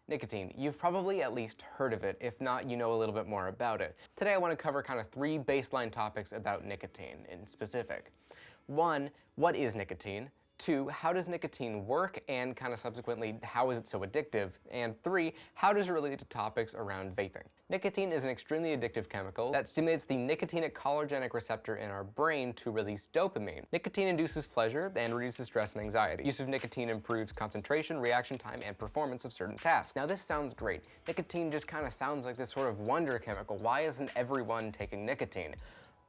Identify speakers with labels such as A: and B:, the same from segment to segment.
A: Nicotine. You've probably at least heard of it. If not, you know a little bit more about it. Today I want to cover kind of 3 baseline topics about nicotine in specific. 1, what is nicotine? 2, how does nicotine work and kind of subsequently how is it so addictive? And 3, how does it relate to topics around vaping? Nicotine is an extremely addictive chemical that stimulates the nicotinic cholinergic receptor in our brain to release dopamine. Nicotine induces pleasure and reduces stress and anxiety. Use of nicotine improves concentration, reaction time, and performance of certain tasks. Now this sounds great. Nicotine just kind of sounds like this sort of wonder chemical. Why isn't everyone taking nicotine?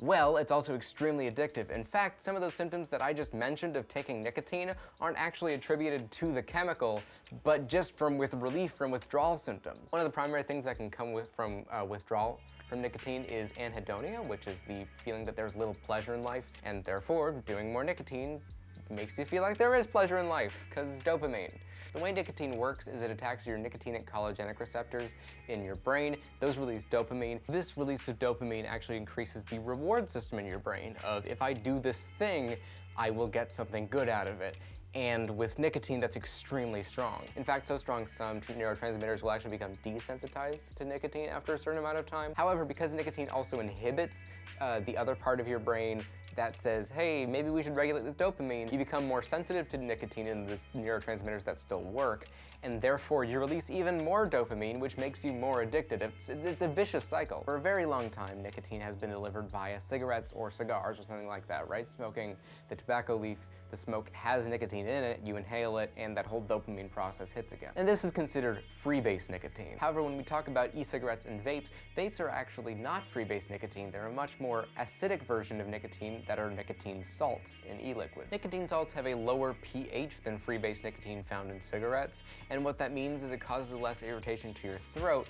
A: Well, it's also extremely addictive. In fact, some of those symptoms that I just mentioned of taking nicotine aren't actually attributed to the chemical, but just from relief from withdrawal symptoms. One of the primary things that can come from withdrawal from nicotine is anhedonia, which is the feeling that there's little pleasure in life, and therefore doing more nicotine makes you feel like there is pleasure in life, because dopamine. The way nicotine works is it attacks your nicotinic cholinergic receptors in your brain. Those release dopamine. This release of dopamine actually increases the reward system in your brain of if I do this thing, I will get something good out of it. And with nicotine, that's extremely strong. In fact, so strong some neurotransmitters will actually become desensitized to nicotine after a certain amount of time. However, because nicotine also inhibits the other part of your brain that says, hey, maybe we should regulate this dopamine, you become more sensitive to nicotine and the neurotransmitters that still work, and therefore you release even more dopamine, which makes you more addicted. It's a vicious cycle. For a very long time, nicotine has been delivered via cigarettes or cigars or something like that, right? Smoking the tobacco leaf, the smoke has nicotine in it, you inhale it, and that whole dopamine process hits again. And this is considered free-base nicotine. However, when we talk about e-cigarettes and vapes, vapes are actually not free-base nicotine. They're a much more acidic version of nicotine that are nicotine salts in e-liquids. Nicotine salts have a lower pH than free-base nicotine found in cigarettes, and what that means is it causes less irritation to your throat,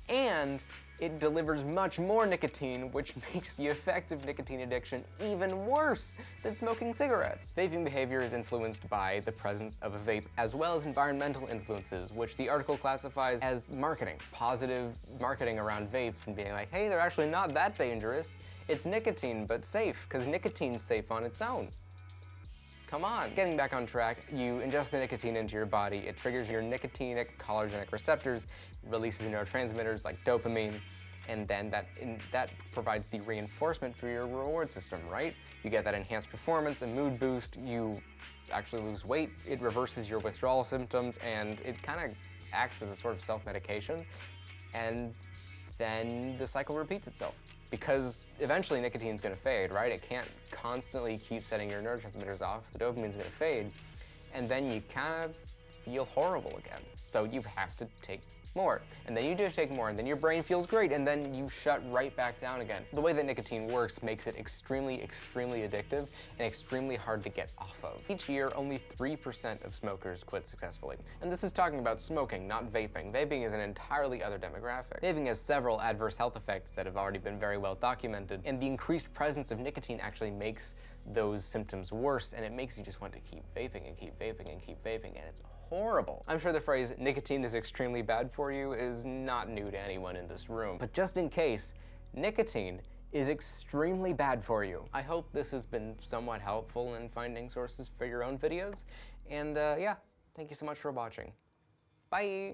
A: and it delivers much more nicotine, which makes the effects of nicotine addiction even worse than smoking cigarettes. Vaping behavior is influenced by the presence of a vape, as well as environmental influences, which the article classifies as marketing. Positive marketing around vapes and being like, hey, they're actually not that dangerous. It's nicotine, but safe, because nicotine's safe on its own. Come on. Getting back on track, you ingest the nicotine into your body, it triggers your nicotinic cholinergic receptors, releases neurotransmitters like dopamine, and then that provides the reinforcement for your reward system, right? You get that enhanced performance, a mood boost, you actually lose weight, it reverses your withdrawal symptoms, and it kind of acts as a sort of self-medication, and then the cycle repeats itself. Because eventually nicotine's gonna fade, right? It can't constantly keep setting your neurotransmitters off. The dopamine's gonna fade, and then you kind of feel horrible again. So you have to take more, and then you do take more, and then your brain feels great, and then you shut right back down again. The way that nicotine works makes it extremely, extremely addictive and extremely hard to get off of. Each year, only 3% of smokers quit successfully. And this is talking about smoking, not vaping. Vaping is an entirely other demographic. Vaping has several adverse health effects that have already been very well documented, and the increased presence of nicotine actually makes those symptoms worse, and it makes you just want to keep vaping and keep vaping and keep vaping, and it's horrible. I'm sure the phrase nicotine is extremely bad for you is not new to anyone in this room, but just in case, nicotine is extremely bad for you. I hope this has been somewhat helpful in finding sources for your own videos, and yeah, thank you so much for watching. Bye!